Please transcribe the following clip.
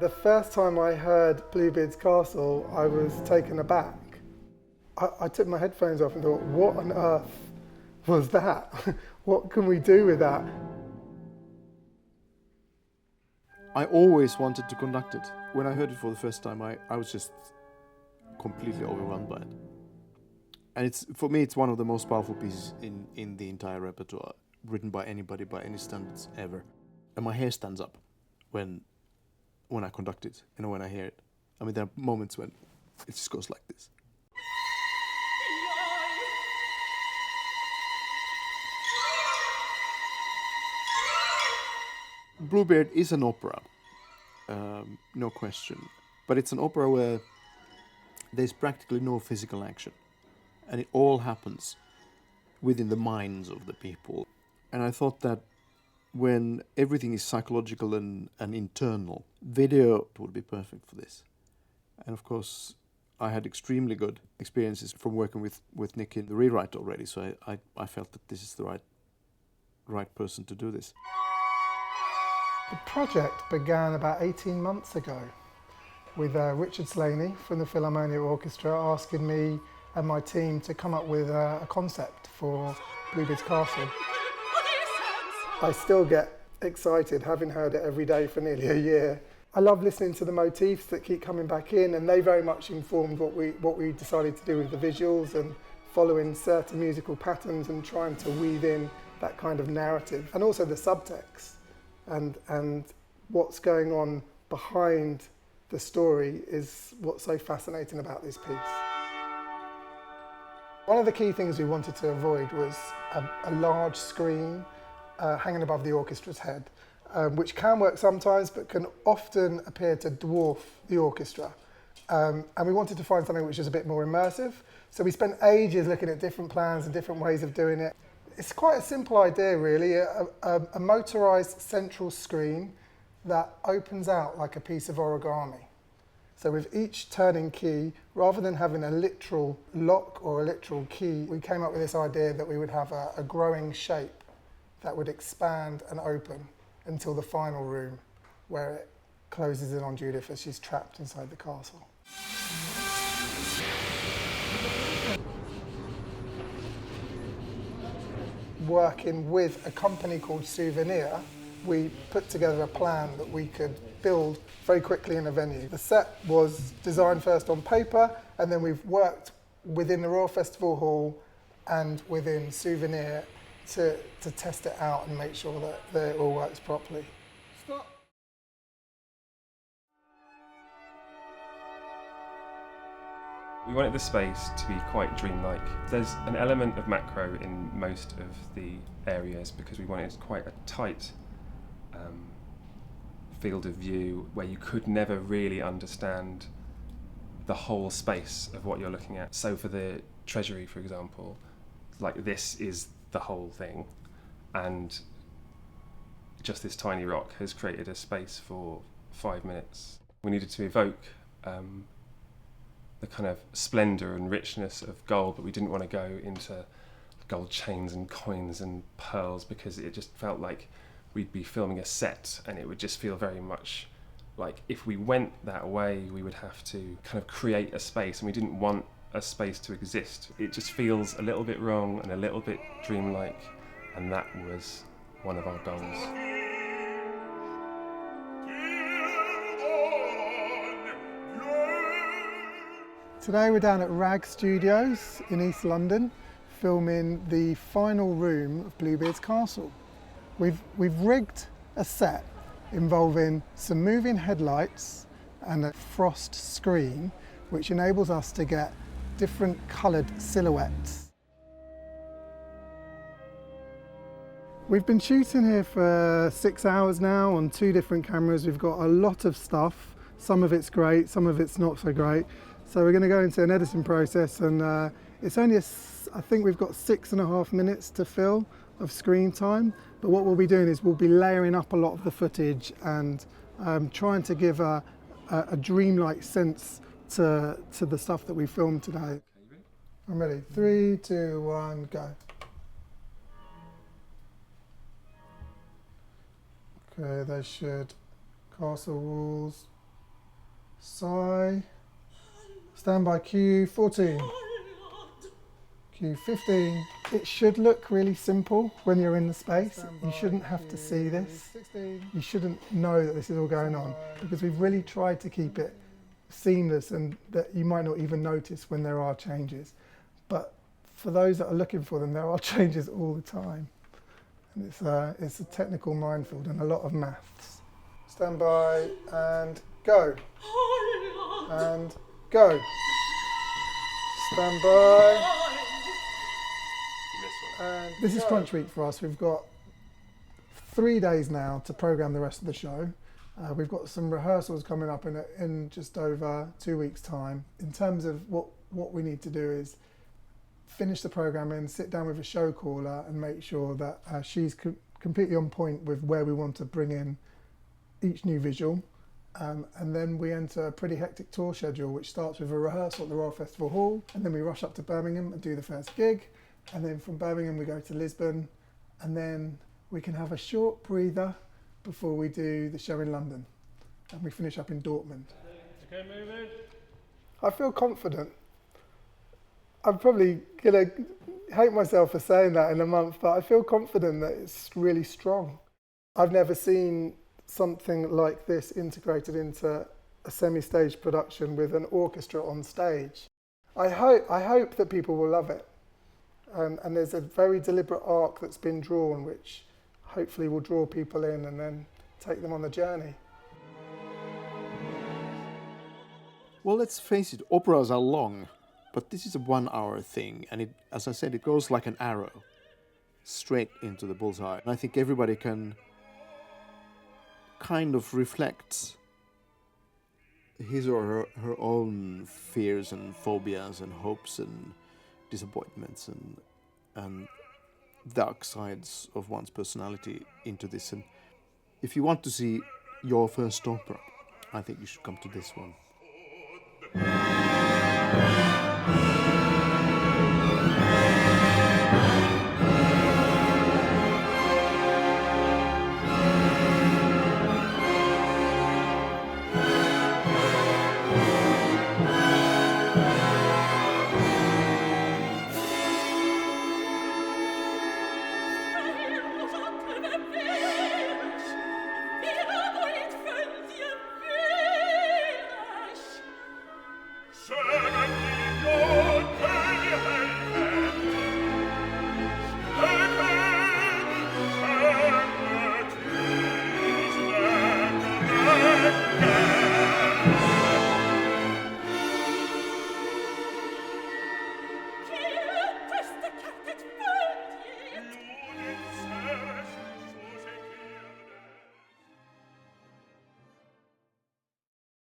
The first time I heard Bluebeard's Castle, I was taken aback. I took my headphones off and thought, what on earth was that? What can we do with that? I always wanted to conduct it. When I heard it for the first time, I was just completely overwhelmed by it. And for me, it's one of the most powerful pieces in the entire repertoire, written by anybody, by any standards ever. And my hair stands up when I conduct it, when I hear it. I mean, there are moments when it just goes like this. Bluebeard is an opera, no question. But it's an opera where there's practically no physical action. And it all happens within the minds of the people. And I thought that when everything is psychological and internal, video would be perfect for this. And of course, I had extremely good experiences from working with Nick in the rewrite already, so I felt that this is the right person to do this. The project began about 18 months ago with Richard Slaney from the Philharmonia-Orchestra asking me and my team to come up with a concept for Bluebeard's Castle. I still get excited having heard it every day for nearly a year. I love listening to the motifs that keep coming back in, and they very much informed what we decided to do with the visuals and following certain musical patterns and trying to weave in that kind of narrative. And also the subtext and what's going on behind the story is what's so fascinating about this piece. One of the key things we wanted to avoid was a large screen hanging above the orchestra's head, which can work sometimes but can often appear to dwarf the orchestra. And we wanted to find something which is a bit more immersive. So we spent ages looking at different plans and different ways of doing it. It's quite a simple idea, really, a motorised central screen that opens out like a piece of origami. So with each turning key, rather than having a literal lock or a literal key, we came up with this idea that we would have a growing shape that would expand and open until the final room, where it closes in on Judith as she's trapped inside the castle. Working with a company called Souvenir, we put together a plan that we could build very quickly in a venue. The set was designed first on paper, and then we've worked within the Royal Festival Hall and within Souvenir to test it out and make sure that it all works properly. Stop. We wanted the space to be quite dreamlike. There's an element of macro in most of the areas because we wanted quite a tight field of view where you could never really understand the whole space of what you're looking at. So for the treasury, for example, like this is the whole thing, and just this tiny rock has created a space for 5 minutes. We needed to evoke the kind of splendour and richness of gold, but we didn't want to go into gold chains and coins and pearls because it just felt like we'd be filming a set and it would just feel very much like if we went that way we would have to kind of create a space, and we didn't want a space to exist. It just feels a little bit wrong and a little bit dreamlike, and that was one of our goals. Today we're down at RAG Studios in East London, filming the final room of Bluebeard's Castle. We've rigged a set involving some moving headlights and a frost screen, which enables us to get different coloured silhouettes. We've been shooting here for 6 hours now on 2 different cameras. We've got a lot of stuff. Some of it's great, some of it's not so great. So we're going to go into an editing process, and it's only I think we've got 6.5 minutes to fill of screen time. But what we'll be doing is we'll be layering up a lot of the footage and trying to give a dreamlike sense to the stuff that we filmed today. I'm ready. 3, 2, 1, go. Okay, they should. Castle walls. Sigh. Stand by cue 14. Cue 15. It should look really simple when you're in the space. You shouldn't have to see this. You shouldn't know that this is all going on, because we've really tried to keep it seamless and that you might not even notice when there are changes. But for those that are looking for them, there are changes all the time. And it's a technical minefield and a lot of maths. Stand by and go. And go. Stand by. And this is crunch week for us. We've got 3 days now to programme the rest of the show. We've got some rehearsals coming up in just over 2 weeks' time. In terms of what we need to do is finish the programming, sit down with a show caller and make sure that she's completely on point with where we want to bring in each new visual. And then we enter a pretty hectic tour schedule, which starts with a rehearsal at the Royal Festival Hall, and then we rush up to Birmingham and do the first gig. And then from Birmingham we go to Lisbon, and then we can have a short breather before we do the show in London. And we finish up in Dortmund. Okay, moving. I feel confident. I'm probably gonna hate myself for saying that in a month, but I feel confident that it's really strong. I've never seen something like this integrated into a semi-stage production with an orchestra on stage. I hope that people will love it. And there's a very deliberate arc that's been drawn, which hopefully will draw people in and then take them on the journey. Well, let's face it, operas are long, but this is a 1 hour thing, and as I said, it goes like an arrow, straight into the bullseye. And I think everybody can kind of reflect his or her own fears and phobias and hopes and disappointments and dark sides of one's personality into this. And if you want to see your first opera, I think you should come to this one.